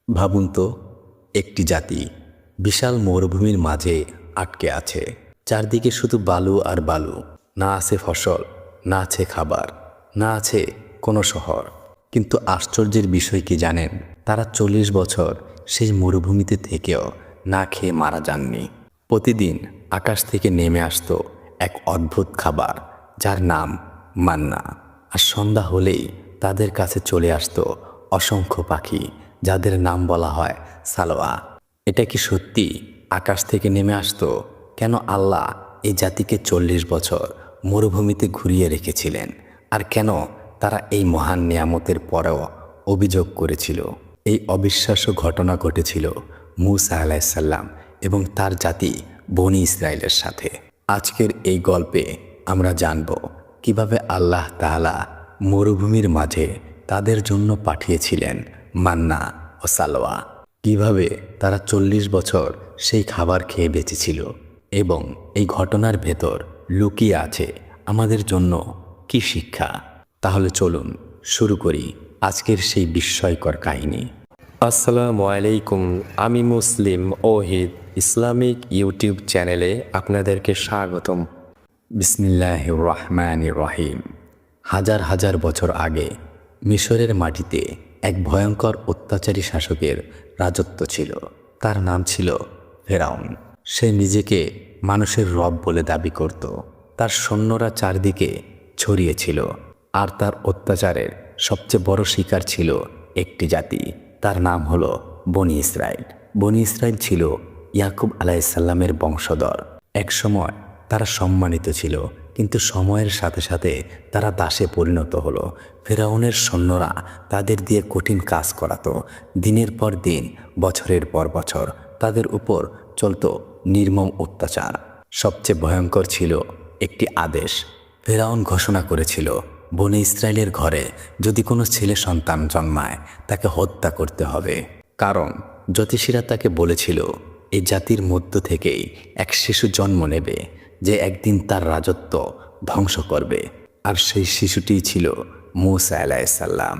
ভাবুন তো, একটি জাতি বিশাল মরুভূমির মাঝে আটকে আছে। চারদিকে শুধু বালু আর বালু। না আছে ফসল, না আছে খাবার, না আছে কোনো শহর। কিন্তু আশ্চর্যের বিষয় কি জানেন? তারা 40 বছর সেই মরুভূমিতে থেকেও না খেয়ে মারা যাননি। প্রতিদিন আকাশ থেকে নেমে আসতো এক অদ্ভুত খাবার, যার নাম মান্না। আর সন্ধ্যা হলেই তাদের কাছে চলে আসতো অসংখ্য পাখি, যাদের নাম বলা হয় সালোয়া। এটা কি সত্যি আকাশ থেকে নেমে আসতো? কেন আল্লাহ এই জাতিকে 40 বছর মরুভূমিতে ঘুরিয়ে রেখেছিলেন? আর কেন তারা এই মহান নিয়ামতের পরেও অভিযোগ করেছিল? এই অবিশ্বাস্য ঘটনা ঘটেছিল মূসা আলাইসাল্লাম এবং তার জাতি বনি ইসরায়েলের সাথে। আজকের এই গল্পে আমরা জানব কিভাবে আল্লাহ তাআলা মরুভূমির মাঝে তাদের জন্য পাঠিয়েছিলেন মান্না ও সালোয়া, কিভাবে তারা 40 বছর সেই খাবার খেয়ে বেঁচেছিল, এবং এই ঘটনার ভেতর লুকিয়ে আছে আমাদের জন্য কি শিক্ষা। তাহলে চলুন শুরু করি আজকের সেই বিস্ময়কর কাহিনী। আসসালামু আলাইকুম। আমি মুসলিম ওহিদ ইসলামিক ইউটিউব চ্যানেলে আপনাদেরকে স্বাগতম। বিসমিল্লাহির রহমানির রহিম। হাজার হাজার বছর আগে মিশরের মাটিতে এক ভয়ঙ্কর অত্যাচারী শাসকের রাজত্ব ছিল। তার নাম ছিল ফেরাউন। সে নিজেকে মানুষের রব বলে দাবি করত। তার সৈন্যরা চারদিকে ছড়িয়েছিল, আর তার অত্যাচারের সবচেয়ে বড় শিকার ছিল একটি জাতি। তার নাম হলো বনি ইসরায়েল। বনি ইসরায়েল ছিল ইয়াকুব আলাইসাল্লামের বংশধর। একসময় তারা সম্মানিত ছিল, কিন্তু সময়ের সাথে সাথে তারা দাসে পরিণত হলো। ফেরাউনের সৈন্যরা তাদের দিয়ে কঠিন কাজ করাতো। দিনের পর দিন, বছরের পর বছর তাদের উপর চলত নির্মম অত্যাচার। সবচেয়ে ভয়ঙ্কর ছিল একটি আদেশ। ফেরাউন ঘোষণা করেছিল, বনি ইসরায়েলের ঘরে যদি কোনো ছেলে সন্তান জন্মায় তাকে হত্যা করতে হবে। কারণ জ্যোতিষীরা তাকে বলেছিল, এই জাতির মধ্য থেকেই এক শিশু জন্ম নেবে, যে একদিন তার রাজত্ব ধ্বংস করবে। আর সেই শিশুটিই ছিল মূসা আলাইসাল্লাম।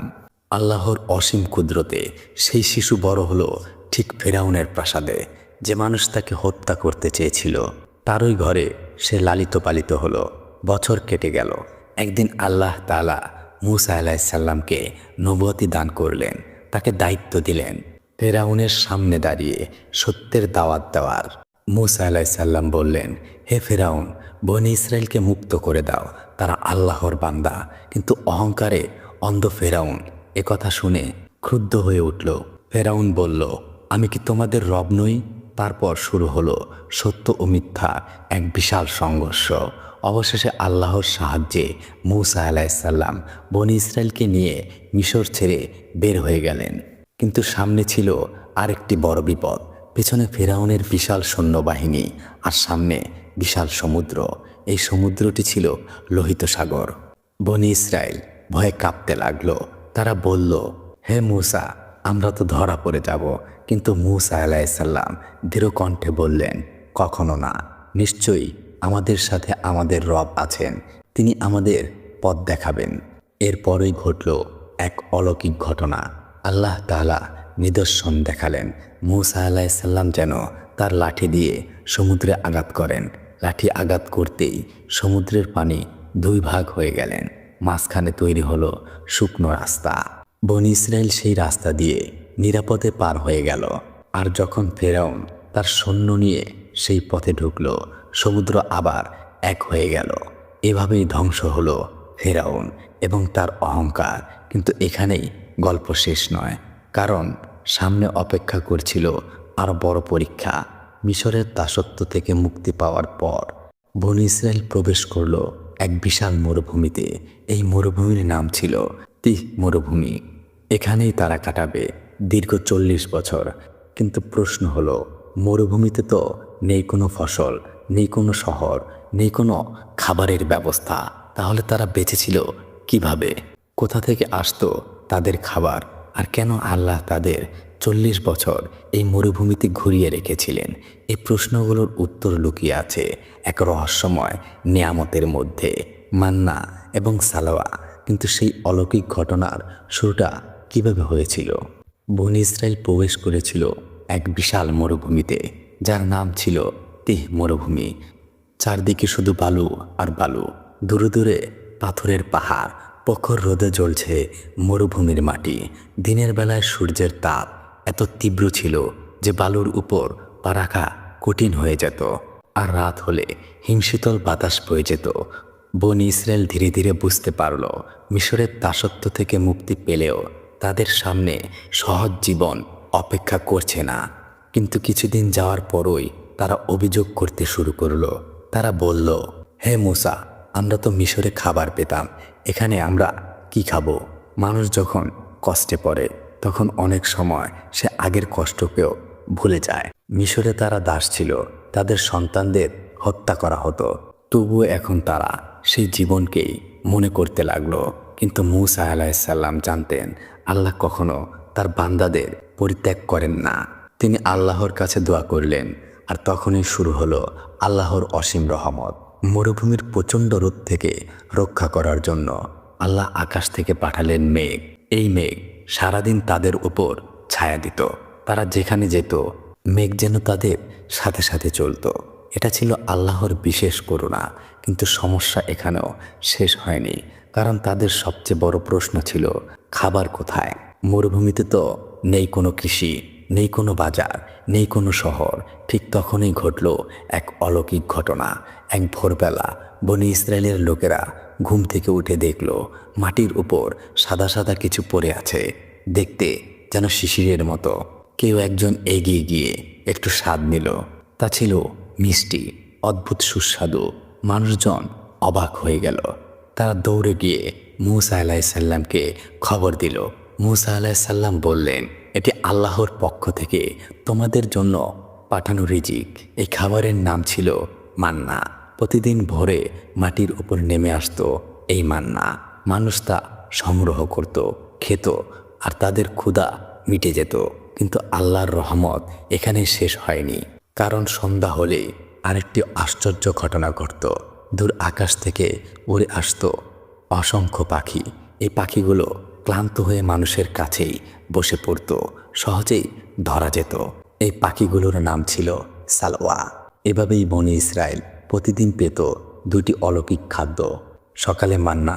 আল্লাহর অসীম কুদরতে সেই শিশু বড় হলো ঠিক ফেরাউনের প্রাসাদে। যে মানুষ তাকে হত্যা করতে চেয়েছিল তারই ঘরে সে লালিত পালিত হলো। বছর কেটে গেল। একদিন আল্লাহ তাআলা মূসা আলাইসাল্লামকে নবুয়তি দান করলেন। তাকে দায়িত্ব দিলেন ফেরাউনের সামনে দাঁড়িয়ে সত্যের দাওয়াত দেওয়ার। মূসা আলাইসাল্লাম বললেন, হে ফেরাউন, বনি ইসরায়েলকে মুক্ত করে দাও, তারা আল্লাহর বান্দা। কিন্তু অহংকারে অন্ধ ফেরাউন একথা শুনে ক্রুদ্ধ হয়ে উঠল। ফেরাউন বলল, আমি কি তোমাদের রব নই? তারপর শুরু হলো সত্য ও মিথ্যা এক বিশাল সংঘর্ষ। অবশেষে আল্লাহর সাহায্যে মূসা আলাইসাল্লাম বনি ইসরায়েলকে নিয়ে মিশর ছেড়ে বের হয়ে গেলেন। কিন্তু সামনে ছিল আরেকটি বড় বিপদ। পেছনে ফেরাউনের বিশাল সৈন্যবাহিনী, আর সামনে বিশাল সমুদ্র। এই সমুদ্রটি ছিল লোহিত সাগর। বনি ইসরায়েল ভয়ে কাঁপতে লাগলো। তারা বলল, হে মূসা, আমরা তো ধরা পড়ে যাব। কিন্তু মূসা আলাইসাল্লাম দৃঢ় কণ্ঠে বললেন, কখনো না। নিশ্চয়ই আমাদের সাথে আমাদের রব আছেন, তিনি আমাদের পথ দেখাবেন। এরপরই ঘটল এক অলৌকিক ঘটনা। আল্লাহ তাআলা নিদর্শন দেখালেন। মূসা আলাইসাল্লাম যেন তার লাঠি দিয়ে সমুদ্রে আঘাত করেন। লাঠি আঘাত করতেই সমুদ্রের পানি দুই ভাগ হয়ে গেলেন। মাঝখানে তৈরি হলো শুকনো রাস্তা। বনি ইসরায়েল সেই রাস্তা দিয়ে নিরাপদে পার হয়ে গেল। আর যখন ফেরাউন তার সৈন্য নিয়ে সেই পথে ঢুকল, সমুদ্র আবার এক হয়ে গেল। এভাবেই ধ্বংস হলো ফেরাউন এবং তার অহংকার। কিন্তু এখানেই গল্প শেষ নয়, কারণ সামনে অপেক্ষা করছিল আরো বড় পরীক্ষা। মিশরের দাসত্ব থেকে মুক্তি পাওয়ার পর বনি ইসরায়েল প্রবেশ করলো এক বিশাল মরুভূমিতে। এই মরুভূমির নাম ছিল তিহ মরুভূমি। এখানেই তারা কাটাবে দীর্ঘ 40 বছর। কিন্তু প্রশ্ন হলো, মরুভূমিতে তো নেই কোনো ফসল, নেই কোনো শহর, নেই কোনো খাবারের ব্যবস্থা। তাহলে তারা বেঁচেছিল কিভাবে? কোথা থেকে আসতো তাদের খাবার? আর কেন আল্লাহ তাদের 40 বছর এই মরুভূমিতে ঘুরিয়ে রেখেছিলেন? এই প্রশ্নগুলোর উত্তর লুকিয়ে আছে এক রহস্যময় নিয়ামতের মধ্যে, মান্না এবং সালোয়া। কিন্তু সেই অলৌকিক ঘটনার শুরুটা কিভাবে হয়েছিল? বনি ইসরায়েল প্রবেশ করেছিল এক বিশাল মরুভূমিতে, যার নাম ছিল তিহ মরুভূমি। চারদিকে শুধু বালু আর বালু, দূরে দূরে পাথরের পাহাড়, প্রখর রোদে জ্বলছে মরুভূমির মাটি। দিনের বেলায় সূর্যের তাপ এত তীব্র ছিল যে বালুর উপর পা রাখা কঠিন হয়ে যেত, আর রাত হলে হিমশীতল বাতাস বয়ে যেত। বনি ইসরায়েল ধীরে ধীরে বুঝতে পারল, মিশরের দাসত্ব থেকে মুক্তি পেলেও তাদের সামনে সহজ জীবন অপেক্ষা করছে না। কিন্তু কিছুদিন যাওয়ার পরই তারা অভিযোগ করতে শুরু করলো। তারা বলল, হে মুসা, আমরা তো মিশরে খাবার পেতাম, এখানে আমরা কি খাবো? মানুষ যখন কষ্টে পড়ে তখন অনেক সময় সে আগের কষ্টকেও ভুলে যায়। মিশরে তারা দাস ছিল, তাদের সন্তানদের হত্যা করা হতো, তবুও এখন তারা সেই জীবনকেই মনে করতে লাগলো। কিন্তু মূসা আলাইহিসসালাম জানতেন, আল্লাহ কখনো তার বান্দাদের পরিত্যাগ করেন না। তিনি আল্লাহর কাছে দোয়া করলেন, আর তখনই শুরু হলো আল্লাহর অসীম রহমত। মরুভূমির প্রচণ্ড রোদ থেকে রক্ষা করার জন্য আল্লাহ আকাশ থেকে পাঠালেন মেঘ। এই মেঘ সারাদিন তাদের উপর ছায়া দিত। তারা যেখানে যেত মেঘ যেন তাদের সাথে সাথে চলতো। এটা ছিল আল্লাহর বিশেষ করুণা। কিন্তু সমস্যা এখানেও শেষ হয়নি, কারণ তাদের সবচেয়ে বড় প্রশ্ন ছিল খাবার কোথায়? মরুভূমিতে তো নেই কোনো কৃষি, নেই কোনো বাজার, নেই কোনো শহর। ঠিক তখনই ঘটল এক অলৌকিক ঘটনা। এক ভোরবেলা বনি ইসরায়েলের লোকেরা ঘুম থেকে উঠে দেখল মাটির উপর সাদা সাদা কিছু পড়ে আছে, দেখতে যেন শিশিরের মতো। কেউ একজন এগিয়ে গিয়ে একটু স্বাদ নিল। তা ছিল মিষ্টি, অদ্ভুত সুস্বাদু। মানুষজন অবাক হয়ে গেল। তারা দৌড়ে গিয়ে মূসা আলাইহিসসালামকে খবর দিল। মূসা আলাইহিসসালাম বললেন, এটি আল্লাহর পক্ষ থেকে তোমাদের জন্য পাঠানো রিজিক। এই খাবারের নাম ছিল মান্না। প্রতিদিন ভোরে মাটির উপর নেমে আসতো এই মান্না। মানুষ তা সংগ্রহ করত, খেত, আর তাদের ক্ষুধা মিটে যেত। কিন্তু আল্লাহর রহমত এখানে শেষ হয়নি, কারণ সন্ধ্যা হলে আরেকটি আশ্চর্য ঘটনা ঘটত। দূর আকাশ থেকে উড়ে আসতো অসংখ্য পাখি। এই পাখিগুলো ক্লান্ত হয়ে মানুষের কাছেই বসে পড়ত, সহজেই ধরা যেত। এই পাখিগুলোর নাম ছিল সালোয়া। এভাবেই বনি ইসরায়েল প্রতিদিন পেত দুটি অলৌকিক খাদ্য, সকালে মান্না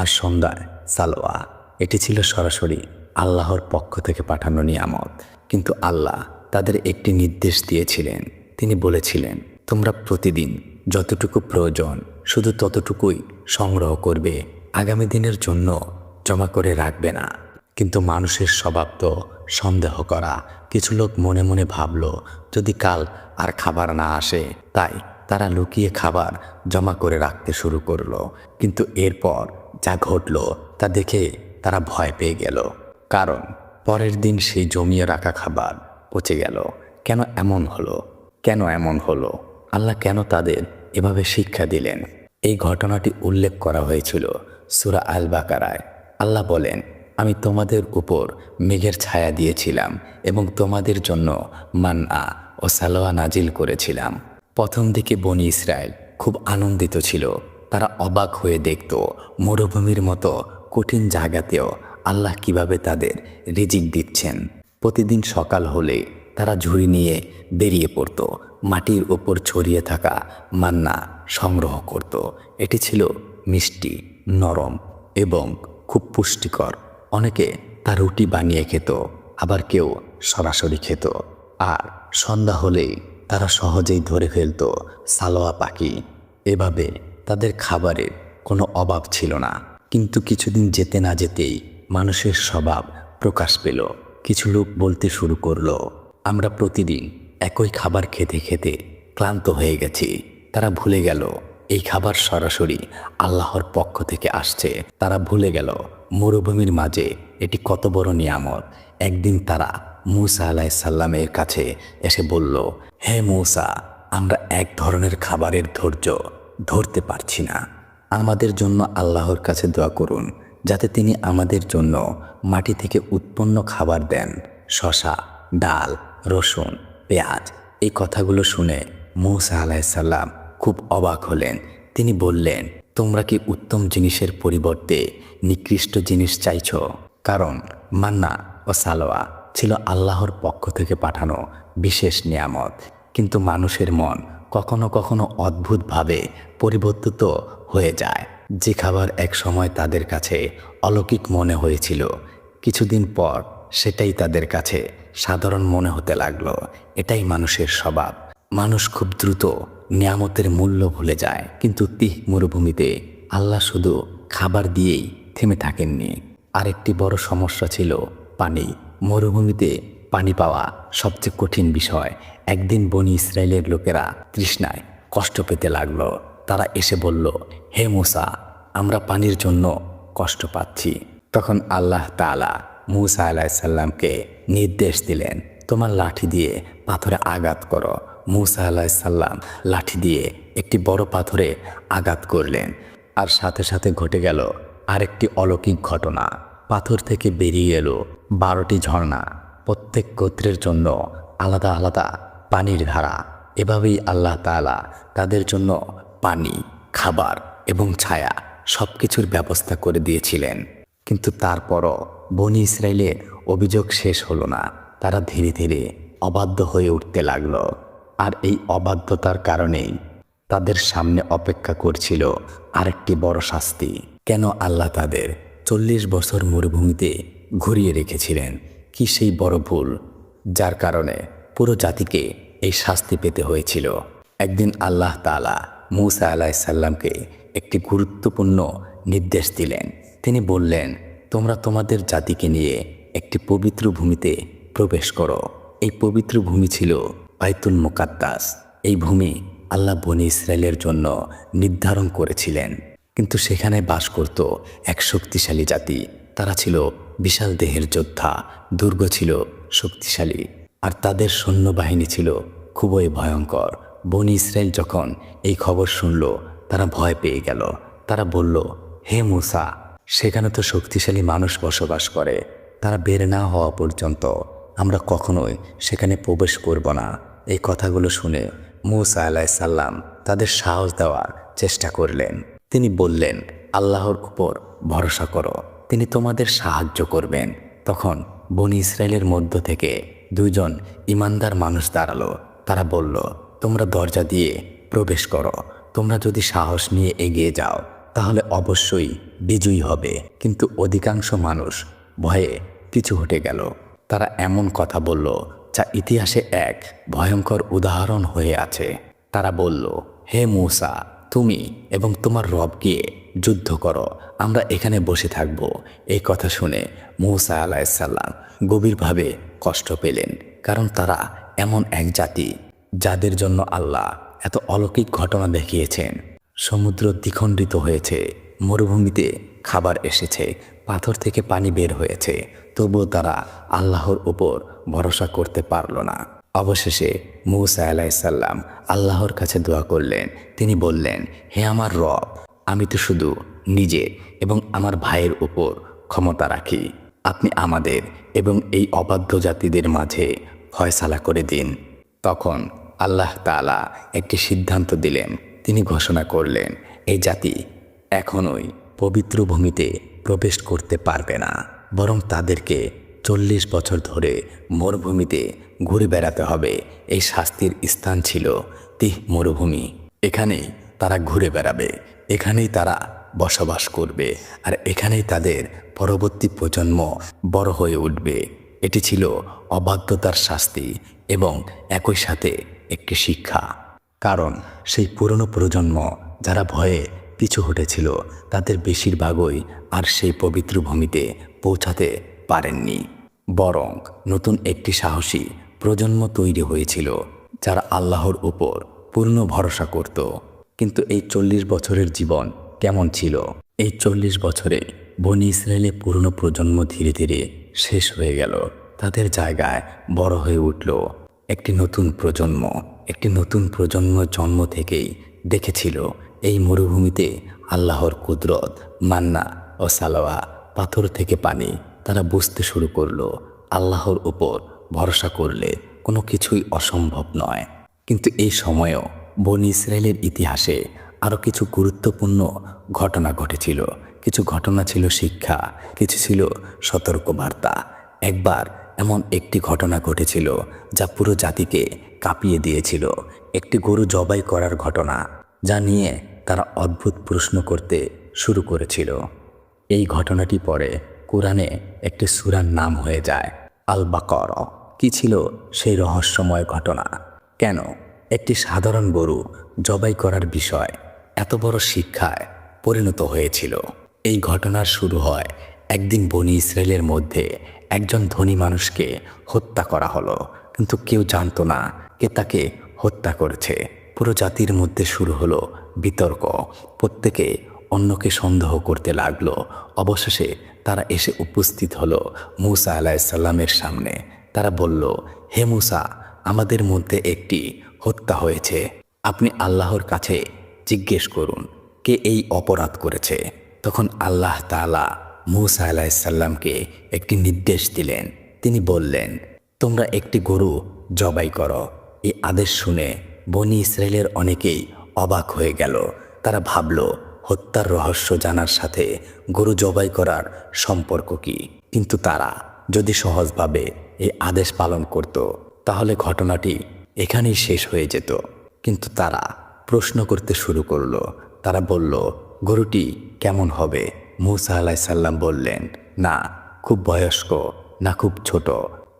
আর সন্ধ্যায় সালোয়া। এটি ছিল সরাসরি আল্লাহর পক্ষ থেকে পাঠানো নিয়ামত। কিন্তু আল্লাহ তাদের একটি নির্দেশ দিয়েছিলেন। তিনি বলেছিলেন, তোমরা প্রতিদিন যতটুকু প্রয়োজন শুধু ততটুকুই সংগ্রহ করবে, আগামী দিনের জন্য জমা করে রাখবে না। কিন্তু মানুষের স্বভাব তো সন্দেহ করা। কিছু লোক মনে মনে ভাবল, যদি কাল আর খাবার না আসে, তাই তারা লুকিয়ে খাবার জমা করে রাখতে শুরু করলো। কিন্তু এরপর যা ঘটল তা দেখে তারা ভয় পেয়ে গেল, কারণ পরের দিন সেই জমিয়ে রাখা খাবার পচে গেল। কেন এমন হলো? কেন এমন হলো? আল্লাহ কেন তাদের এভাবে শিক্ষা দিলেন? এই ঘটনাটি উল্লেখ করা হয়েছিল সূরা আল বাকারায়। আল্লাহ বলেন, আমি তোমাদের উপর মেঘের ছায়া দিয়েছিলাম এবং তোমাদের জন্য মান্না ও সালোয়া নাজিল করেছিলাম। প্রথম দিকে বনি ইসরায়েল খুব আনন্দিত ছিল। তারা অবাক হয়ে দেখত মরুভূমির মতো কঠিন জায়গাতেও আল্লাহ কিভাবে তাদের রিজিক দিচ্ছেন। প্রতিদিন সকাল হলে তারা ঝুড়ি নিয়ে বেরিয়ে পড়ত, মাটির উপর ছড়িয়ে থাকা মান্না সংগ্রহ করত। এটি ছিল মিষ্টি, নরম এবং খুব পুষ্টিকর। অনেকে তা রুটি বানিয়ে খেত, আবার কেউ সরাসরি খেত। আর সন্ধ্যা হলেই তারা সহজেই ধরে ফেলত সালোয়া পাখি। এভাবে তাদের খাবারের কোনো অভাব ছিল না। কিন্তু কিছুদিন যেতে না যেতেই মানুষের স্বভাব প্রকাশ পেল। কিছু লোক বলতে শুরু করলো, আমরা প্রতিদিন একই খাবার খেতে খেতে ক্লান্ত হয়ে গেছি। তারা ভুলে গেল এই খাবার সরাসরি আল্লাহর পক্ষ থেকে আসছে। তারা ভুলে গেল মরুভূমির মাঝে এটি কত বড় নিয়ামত। একদিন তারা মূসা আলাইহিসসালামের কাছে এসে বলল, হে মূসা, আমরা এক ধরনের খাবারের ধৈর্য ধরতে পারছি না। আমাদের জন্য আল্লাহর কাছে দোয়া করুন, যাতে তিনি আমাদের জন্য মাটি থেকে উৎপন্ন খাবার দেন। শসা, ডাল, রসুন, পেঁয়াজ। এই কথাগুলো শুনে মূসা আলাইহিসসালাম খুব অবাক হলেন। তিনি বললেন, তোমরা কি উত্তম জিনিসের পরিবর্তে নিকৃষ্ট জিনিস চাইছ? কারণ মান্না ও সালোয়া ছিল আল্লাহর পক্ষ থেকে পাঠানো বিশেষ নিয়ামত। কিন্তু মানুষের মন কখনো কখনো অদ্ভুতভাবে পরিবর্তিত হয়ে যায়। যে খাবার এক সময় তাদের কাছে অলৌকিক মনে হয়েছিল, কিছুদিন পর সেটাই তাদের কাছে সাধারণ মনে হতে লাগলো। এটাই মানুষের স্বভাব। মানুষ খুব দ্রুত নিয়ামতের মূল্য ভুলে যায়। কিন্তু তিহ মরুভূমিতে আল্লাহ শুধু খাবার দিয়েই থেমে থাকেননি। আরেকটি বড় সমস্যা ছিল পানি। মরুভূমিতে পানি পাওয়া সবচেয়ে কঠিন বিষয়। একদিন বনি ইসরায়েলের লোকেরা তৃষ্ণায় কষ্ট পেতে লাগলো। তারা এসে বলল, হে মূসা, আমরা পানির জন্য কষ্ট পাচ্ছি। তখন আল্লাহ তাআলা মূসা আলাইহিস সালামকে নির্দেশ দিলেন, তোমার লাঠি দিয়ে পাথরে আঘাত করো। মূসা আলাইহিস সালাম লাঠি দিয়ে একটি বড় পাথরে আঘাত করলেন, আর সাথে সাথে ঘটে গেল আরেকটি অলৌকিক ঘটনা। পাথর থেকে বেরিয়ে এলো 12টি ঝর্ণা, প্রত্যেক গোত্রের জন্য আলাদা আলাদা পানির ধারা। এভাবেই আল্লাহ তাআলা তাদের জন্য পানি, খাবার এবং ছায়া সব কিছুর ব্যবস্থা করে দিয়েছিলেন। কিন্তু তারপরও বনি ইসরায়েলের অভিযোগ শেষ হলো না। তারা ধীরে ধীরে অবাধ্য হয়ে উঠতে লাগলো। আর এই অবাধ্যতার কারণেই তাদের সামনে অপেক্ষা করছিল আরেকটি বড় শাস্তি। কেন আল্লাহ তাদের 40 বছর মরুভূমিতে ঘুরিয়ে রেখেছিলেন? কি সেই বড় ভুল যার কারণে পুরো জাতিকে এই শাস্তি পেতে হয়েছিল? একদিন আল্লাহ তাআলা মূসা আলাইহিস সালামকে একটি গুরুত্বপূর্ণ নির্দেশ দিলেন। তিনি বললেন, তোমরা তোমাদের জাতিকে নিয়ে একটি পবিত্র ভূমিতে প্রবেশ করো। এই পবিত্র ভূমি ছিল বাইতুল মুকাদ্দাস। এই ভূমি আল্লাহ বনি ইসরায়েলের জন্য নির্ধারণ করেছিলেন। কিন্তু সেখানে বাস করত এক শক্তিশালী জাতি। তারা ছিল বিশাল দেহের যোদ্ধা, দুর্গ ছিল শক্তিশালী, আর তাদের সৈন্যবাহিনী ছিল খুবই ভয়ঙ্কর। বনি ইসরায়েল যখন এই খবর শুনল, তারা ভয় পেয়ে গেল। তারা বলল, হে মূসা, সেখানে তো শক্তিশালী মানুষ বসবাস করে। তারা বের না হওয়া পর্যন্ত আমরা কখনোই সেখানে প্রবেশ করব না। এই কথাগুলো শুনে মূসা আলাইহিস সালাম তাদের সাহস দেওয়ার চেষ্টা করলেন। তিনি বললেন, আল্লাহর উপর ভরসা করো, তিনি তোমাদের সাহায্য করবেন। তখন বনি ইসরায়েলের মধ্য থেকে 2 জন ইমানদার মানুষ দাঁড়ালো। তারা বলল, তোমরা দরজা দিয়ে প্রবেশ করো। তোমরা যদি সাহস নিয়ে এগিয়ে যাও তাহলে অবশ্যই বিজয়ী হবে। কিন্তু অধিকাংশ মানুষ ভয়ে পিছু হটে গেল। তারা এমন কথা বলল যা ইতিহাসে এক ভয়ঙ্কর উদাহরণ হয়ে আছে। তারা বলল, হে মূসা, তুমি এবং তোমার রব গিয়ে যুদ্ধ করো, আমরা এখানে বসে থাকব। এই কথা শুনে মূসা আলাইহিস সালাম গভীরভাবে কষ্ট পেলেন, কারণ তারা এমন এক জাতি যাদের জন্য আল্লাহ এত অলৌকিক ঘটনা দেখিয়েছেন। সমুদ্র দ্বিখণ্ডিত হয়েছে, মরুভূমিতে খাবার এসেছে, পাথর থেকে পানি বের হয়েছে, তবুও তারা আল্লাহর উপর ভরসা করতে পারল না। অবশেষে মূসা আলাইহিস সালাম আল্লাহর কাছে দোয়া করলেন। তিনি বললেন, হে আমার রব, আমি তো শুধু নিজে এবং আমার ভাইয়ের উপর ক্ষমতা রাখি। আপনি আমাদের এবং এই অবাধ্য জাতিদের মাঝে ফয়সালা করে দিন। তখন আল্লাহ তাআলা একটি সিদ্ধান্ত দিলেন। তিনি ঘোষণা করলেন, এই জাতি এখনোই পবিত্র ভূমিতে প্রবেশ করতে পারবে না, বরং তাদেরকে 40 বছর ধরে মরুভূমিতে ঘুরে বেড়াতে হবে। এই শাস্তির স্থান ছিল তিহ মরুভূমি। এখানেই তারা ঘুরে বেড়াবে, এখানেই তারা বসবাস করবে, আর এখানেই তাদের পরবর্তী প্রজন্ম বড় হয়ে উঠবে। এটি ছিল অবাধ্যতার শাস্তি এবং একই সাথে একটি শিক্ষা। কারণ সেই পুরনো প্রজন্ম যারা ভয়ে পিছু হটেছিল, তাদের বেশিরভাগই আর সেই পবিত্র ভূমিতে পৌঁছাতে পারেননি। বরং নতুন একটি সাহসী প্রজন্ম তৈরি হয়েছিল যারা আল্লাহর উপর পূর্ণ ভরসা করত। কিন্তু এই 40 বছরের জীবন কেমন ছিল? এই 40 বছরে বনি ইসরায়েলের পুরনো প্রজন্ম ধীরে ধীরে শেষ হয়ে গেল। তাদের জায়গায় বড় হয়ে উঠল একটি নতুন প্রজন্ম। একটি নতুন প্রজন্ম জন্ম থেকেই দেখেছিল এই মরুভূমিতে আল্লাহর কুদরত, মান্না ও সালোয়া, পাথর থেকে পানি। তারা বুঝতে শুরু করলো আল্লাহর উপর ভরসা করলে কোনো কিছুই অসম্ভব নয়। কিন্তু এই সময়েও বনি ইসরায়েলের ইতিহাসে আরও কিছু গুরুত্বপূর্ণ ঘটনা ঘটেছিল। কিছু ঘটনা ছিল শিক্ষা, কিছু ছিল সতর্কবার্তা। একবার এমন একটি ঘটনা ঘটেছিল যা পুরো জাতিকে কাঁপিয়ে দিয়েছিল। একটি গরু জবাই করার ঘটনা, যা নিয়ে তারা অদ্ভুত প্রশ্ন করতে শুরু করেছিল। এই ঘটনাটি পরে কোরআনে একটি সূরার নাম হয়ে যায় আল বাকারা। কি ছিল সেই রহস্যময় ঘটনা? কেন একটি সাধারণ গরু জবাই করার বিষয় এত বড় শিক্ষায় পরিণত হয়েছিল? এই ঘটনার শুরু হয় একদিন বনি ইসরায়েলের মধ্যে একজন ধনী মানুষকে হত্যা করা হলো, কিন্তু কেউ জানতো না কে তাকে হত্যা করেছে। পুরো জাতির মধ্যে শুরু হলো বিতর্ক। প্রত্যেকে অন্যকে সন্দেহ করতে লাগলো। অবশেষে তারা এসে উপস্থিত হলো মূসা আলাইসাল্লামের সামনে। তারা বলল, হে মূসা, আমাদের মধ্যে একটি হত্যা হয়েছে। আপনি আল্লাহর কাছে জিজ্ঞেস করুন কে এই অপরাধ করেছে। তখন আল্লাহ তাআলা মূসা আলাইসাল্লামকে একটি নির্দেশ দিলেন। তিনি বললেন, তোমরা একটি গরু জবাই করো। এই আদেশ শুনে বনি ইসরায়েলের অনেকেই অবাক হয়ে গেল। তারা ভাবল, হত্যার রহস্য জানার সাথে গরু জবাই করার সম্পর্ক কি? কিন্তু তারা যদি সহজভাবে এই আদেশ পালন করত, তাহলে ঘটনাটি এখানেই শেষ হয়ে যেত। কিন্তু তারা প্রশ্ন করতে শুরু করলো। তারা বলল, গরুটি কেমন হবে? মূসা আলাইসাল্লাম বললেন, না খুব বয়স্ক, না খুব ছোট,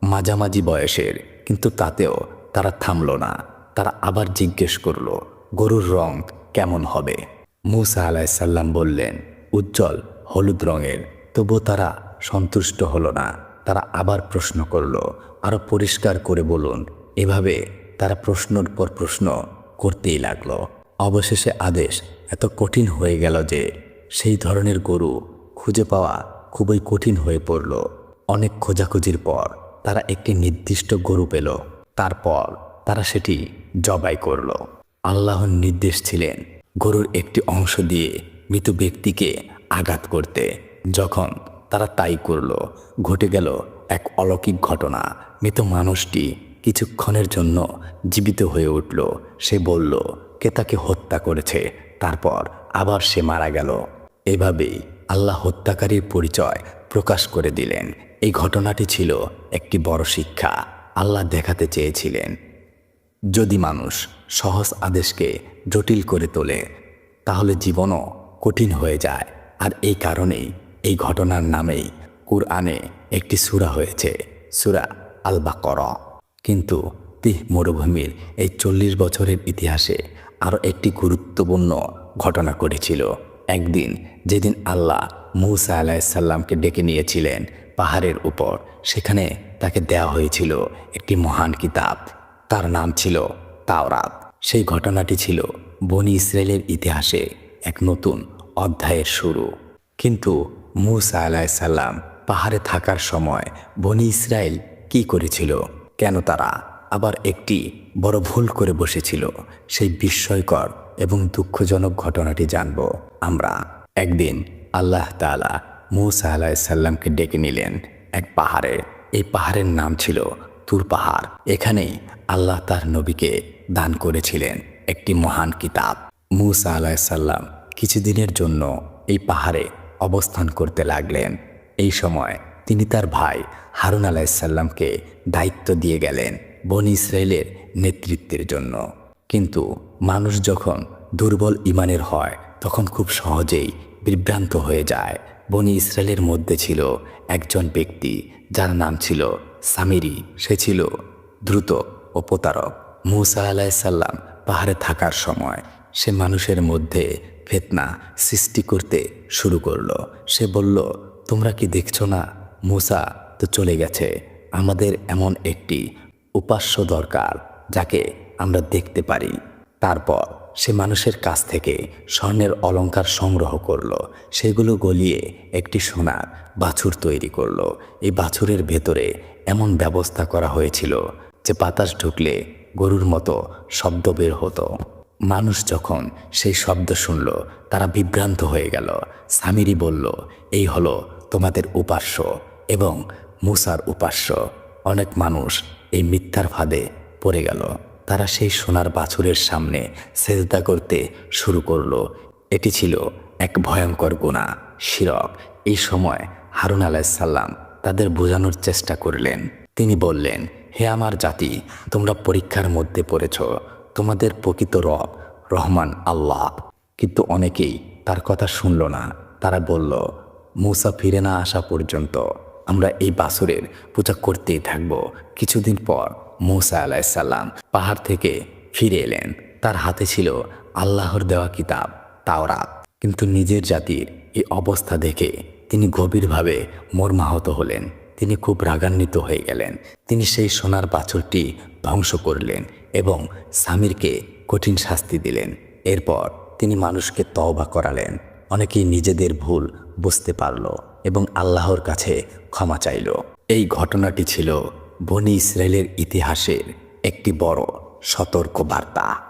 মাঝামাঝি বয়সের। কিন্তু তাতেও তারা থামল না। তারা আবার জিজ্ঞেস করলো, গরুর রং কেমন হবে? মূসা আলাইসাল্লাম বললেন, উজ্জ্বল হলুদ রঙের। তবুও তারা সন্তুষ্ট হলো না। তারা আবার প্রশ্ন করলো, আরো পরিষ্কার করে বলুন। এভাবে তারা প্রশ্নের পর প্রশ্ন করতেই লাগলো। অবশেষে আদেশ এত কঠিন হয়ে গেল যে সেই ধরনের গরু খুঁজে পাওয়া খুবই কঠিন হয়ে পড়ল। অনেক খোঁজাখুঁজির পর তারা একটি নির্দিষ্ট গরু পেল। তারপর তারা সেটি জবাই করল। আল্লাহর নির্দেশ ছিলেন গরুর একটি অংশ দিয়ে মৃত ব্যক্তিকে আঘাত করতে। যখন তারা তাই করল, ঘটে গেল এক অলৌকিক ঘটনা। মৃত মানুষটি কিছুক্ষণের জন্য জীবিত হয়ে উঠল। সে বলল কে তাকে হত্যা করেছে। তারপর আবার সে মারা গেল। এভাবেই আল্লাহ হত্যাকারীর পরিচয় প্রকাশ করে দিলেন। এই ঘটনাটি ছিল একটি বড় শিক্ষা। আল্লাহ দেখাতে চেয়েছিলেন, যদি মানুষ সহজ আদেশকে জটিল করে তোলে, তাহলে জীবনও কঠিন হয়ে যায়। আর এই কারণেই এই ঘটনার নামেই কুরআনে একটি সূরা হয়েছে, সূরা আল বাকারা। কিন্তু মরুভূমির এই 40 বছরের ইতিহাসে আরও একটি গুরুত্বপূর্ণ ঘটনা ঘটেছিল। একদিন, যেদিন আল্লাহ মূসা আলাইসাল্লামকে ডেকে নিয়েছিলেন পাহাড়ের উপর, সেখানে তাকে দেওয়া হয়েছিল একটি মহান কিতাব। তার নাম ছিল তাওরাত। সেই ঘটনাটি ছিল বনি ইসরায়েলের ইতিহাসে এক নতুন অধ্যায়ের শুরু। কিন্তু মূসা আলাইসাল্লাম পাহাড়ে থাকার সময় বনি ইসরায়েল কি করেছিল? কেন তারা আবার একটি বড় ভুল করে বসেছিল? সেই বিস্ময়কর এবং দুঃখজনক ঘটনাটি জানব আমরা। একদিন আল্লাহ তাআলা মূসা আলাইসাল্লামকে ডেকে নিলেন এক পাহাড়ে। এই পাহাড়ের নাম ছিল তুর পাহাড়। এখানেই আল্লাহ তার নবীকে দান করেছিলেন একটি মহান কিতাব। মূসা আলাইসাল্লাম কিছুদিনের জন্য এই পাহাড়ে অবস্থান করতে লাগলেন। এই সময় তিনি তার ভাই হারুন আলাইসাল্লামকে দায়িত্ব দিয়ে গেলেন বনি ইসরায়েলের নেতৃত্বের জন্য। কিন্তু মানুষ যখন দুর্বল ঈমানের হয়, তখন খুব সহজেই বিভ্রান্ত হয়ে যায়। বনি ইসরায়েলের মধ্যে ছিল একজন ব্যক্তি যার নাম ছিল সামিরি। সে ছিল দ্রুত ও প্রতারক। মূসা আলাইসাল্লাম পাহাড়ে থাকার সময় সে মানুষের মধ্যে ফিতনা সৃষ্টি করতে শুরু করলো। সে বলল, তোমরা কি দেখছো না, মূসা তো চলে গেছে। আমাদের এমন একটি উপাস্য দরকার যাকে আমরা দেখতে পারি। তারপর সে মানুষের কাছ থেকে স্বর্ণের অলংকার সংগ্রহ করলো। সেগুলো গলিয়ে একটি সোনার বাছুর তৈরি করলো। এই বাছুরের ভেতরে এমন ব্যবস্থা করা হয়েছিল যে বাতাস ঢুকলে গরুর মতো শব্দ বের হতো। মানুষ যখন সেই শব্দ শুনল, তারা বিভ্রান্ত হয়ে গেল। সামিরি বলল, এই হলো তোমাদের উপাস্য এবং মূসার উপাস্য। অনেক মানুষ এই মিথ্যার ফাঁদে পড়ে গেল। তারা সেই সোনার বাছুরের সামনে সেজদা করতে শুরু করলো। এটি ছিল এক ভয়ঙ্কর গুনাহ, শিরক। এই সময় হারুন আলাইসাল্লাম তাদের বোঝানোর চেষ্টা করলেন। তিনি বললেন, হে আমার জাতি, তোমরা পরীক্ষার মধ্যে পড়েছ। তোমাদের প্রকৃত রব রহমান আল্লাহ। কিন্তু অনেকেই তার কথা শুনল না। তারা বলল, মূসা ফিরে না আসা পর্যন্ত আমরা এই বাছুরের পূজা করতেই থাকব। কিছুদিন পর মূসা আলাইসাল্লাম পাহাড় থেকে ফিরে এলেন। তার হাতে ছিল আল্লাহর দেওয়া কিতাব তাওরাত। কিন্তু নিজের জাতির এই অবস্থা দেখে তিনি গভীরভাবে মর্মাহত হলেন। তিনি খুব রাগান্বিত হয়ে গেলেন। তিনি সেই সোনার বাছুরটি ধ্বংস করলেন এবং সামিরকে কঠিন শাস্তি দিলেন। এরপর তিনি মানুষকে তওবা করালেন। অনেকেই নিজেদের ভুল বুঝতে পারল এবং আল্লাহর কাছে ক্ষমা চাইল। এই ঘটনাটি ছিল বনি ইসরায়েলের ইতিহাসের একটি বড় সতর্ক বার্তা।